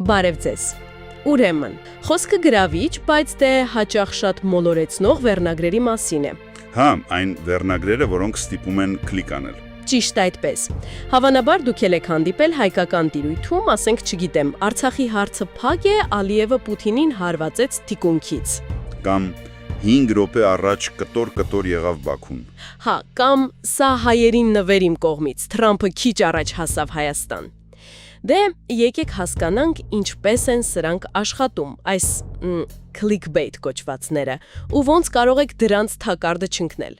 Բարև ձեզ։ Ուրեմն, խոսքը գրավիչ, բայց դե հաճախ շատ մոլորեցնող վերնագրերի մասին է։ Հա, այն վերնագրերը, որոնք ստիպում են կլիկ անել։ Ճիշտ այդպես։ Հավանաբար դուք եք հանդիպել հայկական տիրույթում, ասենք, չգիտեմ, Արցախի հարցը փակ է, Ալիևը Պուտինին հարվածեց թիկունքից։ Կամ 5 րոպե առաջ կտոր եղավ Բաքուն։ Հա, կամ սա հայերին նվեր իմ կողմից, Թրամփը քիչ առաջ հասավ Հայաստան։ Դե, եկեք հասկանանք, ինչպես են սրանք աշխատում, այս clickbait կոչվածները, ու ոնց կարող եք դրանց թակարդը չընկնել։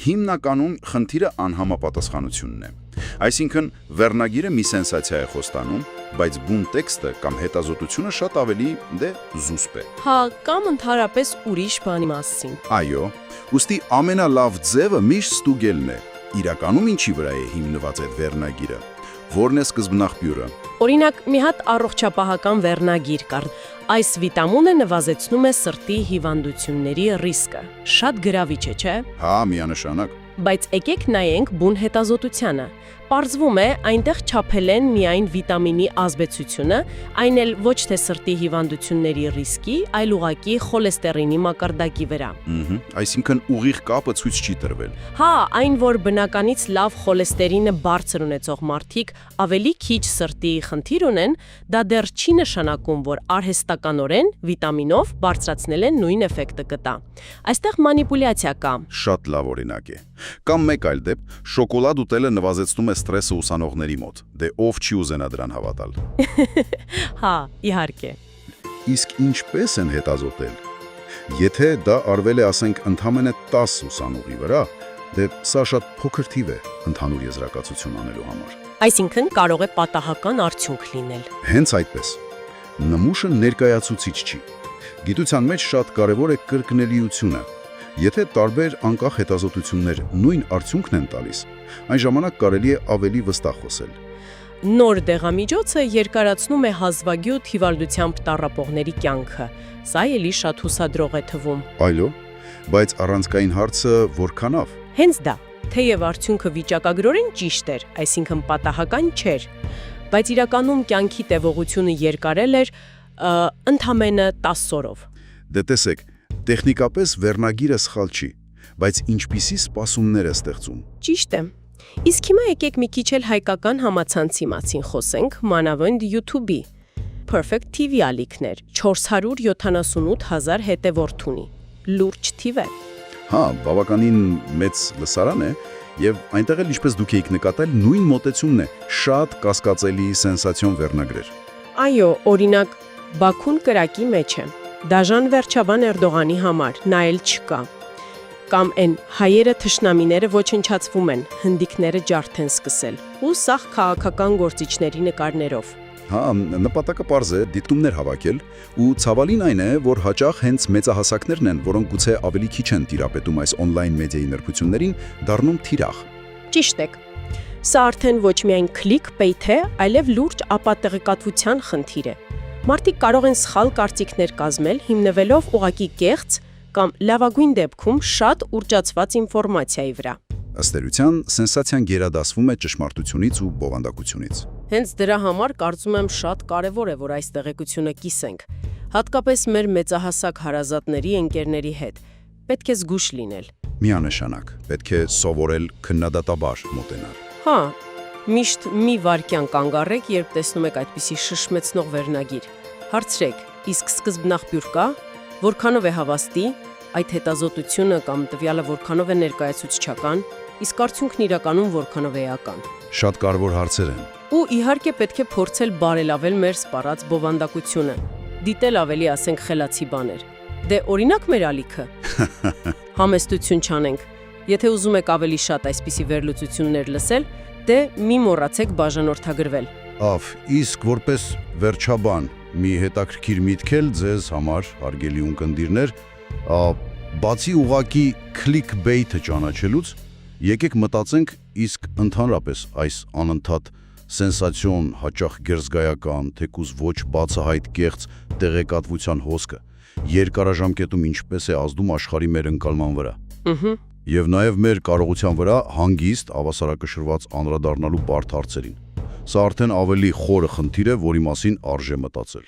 Հիմնականում խնդիրը անհամապատասխանությունն է։ Այսինքն, վերնագիրը մի սենսացիա է խոստանում, բայց բուն տեքստը կամ հետազոտությունը շատ ավելի զուսպ է։ Հա, կամ ընդհանրապես ուրիշ բանի մասին։ Այո, ուստի ամենալավ ձևը միշտ ստուգելն է։ Իրականում ինչի վրա է հիմնված այդ վերնագիրը։ Որն է սկզբնաղբյուրը։ Օրինակ, մի հատ առողջապահական վերնագիր կար։ Այս վիտամինը նվազեցնում է սրտի հիվանդությունների ռիսկը։ Շատ գրավիչ է, չէ՞։ Հա, միանշանակ։ Բայց եկեք նայենք բուն հետազոտությանը։ Պարզվում է, այնտեղ չափել են միայն վիտամինի ազդեցությունը, այն էլ ոչ թե սրտի հիվանդությունների ռիսկի, այլ ուղղակի խոլեստերինի մակարդակի վրա։ Այսինքն ուղիղ կապը ցույց չի տրվել։ Հա, այն որ բնականից լավ խոլեստերինը բարձր ունեցող մարդիկ ավելի քիչ սրտի խնդիր ունեն, դա դեռ չի նշանակում, որ արհեստականորեն վիտամինով բարձրացնել են նույն էֆեկտը կտա։ Այստեղ մանիպուլյացիա կա։ Շատ լավ օրինակ է։ Կամ մեկ այլ դեպ, շոկոլադ ուտելը նվազեցնում է ստրեսը ուսանողների մոտ։ Դե ով չի ուզենա դրան հավատալ։ Հա, իհարկե։ Իսկ ինչպես են հետազոտել։ Եթե դա արվել է, ասենք, ընդամենը 10 ուսանողի վրա, դե սա շատ փոքր թիվ է ընդհանուր եզրակացություն անելու համար։ Այսինքն կարող է պատահական արդյունք լինել։ Հենց այդպես։ Նմուշը ներկայացուցիչ չի։ Գիտության մեջ շատ կարևոր է կրկնելիությունը։ Եթե տարբեր անկախ հետազոտություններ նույն արդյունքն են տալիս, այն ժամանակ կարելի է ավելի վստահ խոսել։ Նոր դեղամիջոցը երկարացնում է հազվագյուտ հիվանդությամբ տառապողների կյանքը։ Սա էլի շատ հուսադրող է թվում։ Այո, բայց առանցքային հարցը որքանով։ Հենց դա, թեև արդյունքը վիճակագրորեն ճիշտ էր, այսինքն պատահական չէր, բայց իրականում կյանքի տևողությունը երկարել էր ընդամենը 10 օրով։ Դե տեսեք, տեխնիկապես վերնագիրը սխալ չի, բայց ինչպիսի սպասումներ է ստեղծում։ Ճիշտ է։ Իսկ հիմա եկեք մի քիչ էլ հայկական համացանցի մասին խոսենք, մանավանդ YouTube-ի։ Perfect TV ալիքներ 478,000 հետևորդ ունի։ Լուրջ թիվ է։ Հա, բավականին մեծ լսարան է, եւ այնտեղ էլ ինչպես դուք եք նկատել, նույն մոտեցումն է՝ շատ կասկածելի սենսացիոն վերնագրեր։ Այո, օրինակ, Բաքուն կրակի մեջ է։ Դաժան վերջաբան Էրդողանի համար, նա էլ չկա։ Կամ են հայերը թշնամիները ոչնչացվում են, հնդիկները ջարդ են սկսել, ու սաղ քաղաքական գործիչների նկարներով։ Հա, նպատակը պարզ է դիտումներ հավաքել, ու ցավալին այն է, որ հաճախ հենց մեծահասակներն են, որոնք գուցե ավելի քիչ են տիրապետում այս օնլայն մեդիայի նրբություններին, դառնում թիրախ։ Ճիշտ եք։ Սա արդեն ոչ միայն clickbait է, այլև լուրջ ապատեղեկատվության խնդիր է։ Մարդիկ կարող են սխալ կարծիքներ կազմել, հիմնվելով ուղղակի կեղծ կամ լավագույն դեպքում շատ ուռճացված ինֆորմացիայի վրա։ Ըստ էության, սենսացիան գերադասվում է ճշմարտությունից ու բովանդակությունից։ Հենց դրա համար կարծում եմ շատ կարևոր է, որ այս տեղեկությունը կիսենք, հատկապես մեր մեծահասակ հարազատների ընկերների հետ։ Պետք է զգուշ լինել։ Միանշանակ, պետք է սովորել քննադատաբար մոտենալ։ Հա, միշտ մի վայրկյան կանգ առեք, երբ տեսնում եք այդպիսի շշմեցնող վերնագիր։ Հարցրեք, իսկ սկզբնաղբյուր կա, որքանով է հավաստի, այդ հետազոտությունը կամ տվյալը որքանով է ներկայացուցչական, իսկ արդյունքն իրականում որքանով է էական։ Շատ կարևոր հարցեր են։ Ու իհարկե պետք է փորձել բարելավել մեր սպառած բովանդակությունը, դիտել ավելի, ասենք, խելացի բաներ։ Դե օրինակ մեր ալիքը։ Համեստություն չանենք։ Եթե ուզում եք ավելի շատ այսպիսի վերլուծություններ լսել, դե մի մոռացեք բաժանորդագրվել։ Ավ, իսկ որպես վերջաբան, մի հետաքրքիր միտք էլ ձեզ համար, հարգելի ունկնդիրներ, բացի ուղակի clickbait-ը ճանաչելուց, եկեք մտածենք իսկ ընդհանրապես այս անընդհատ սենսացիոն, հաճախ գերզգայական, թեկուզ ոչ բացահայտ կեղծ տեղեկատվության հոսքը երկարաժամկետում ինչպես է ազդում աշխարհի մեր ընկալման վրա։ Եվ նաև մեր կարողության վրա հանգիստ, ավասարակշռված անդրադառնալու բարդ հարցերին։ սա արդեն ավելի խորը խնդիր է, որի մասին արժե մտածել։